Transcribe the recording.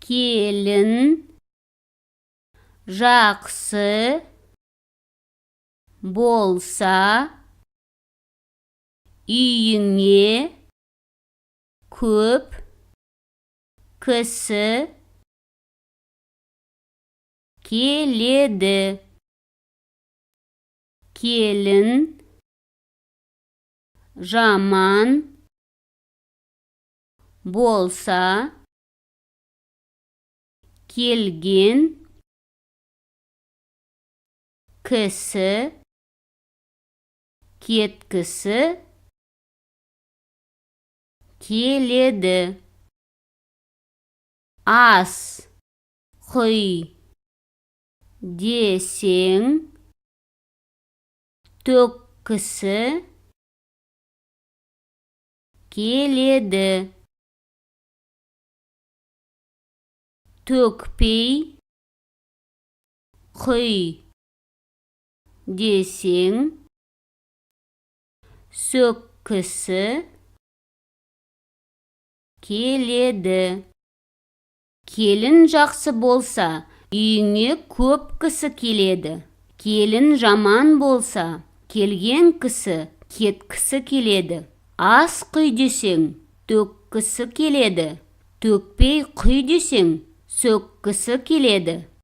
келін, жақсы болса, үйіңе көп кісі келеді. Келін, жаман болса, келген кісі кеткісі келеді. Ас құй десең, төккісі келеді. Төкпей құй десең, сөккісі келеді. Келін жақсы болса, үйіңе көп кісі келеді. Келін жаман болса, келген кісі кеткісі келеді. Ас құй десең, төккісі келеді. Төкпей құй десең, сөккісі келеді.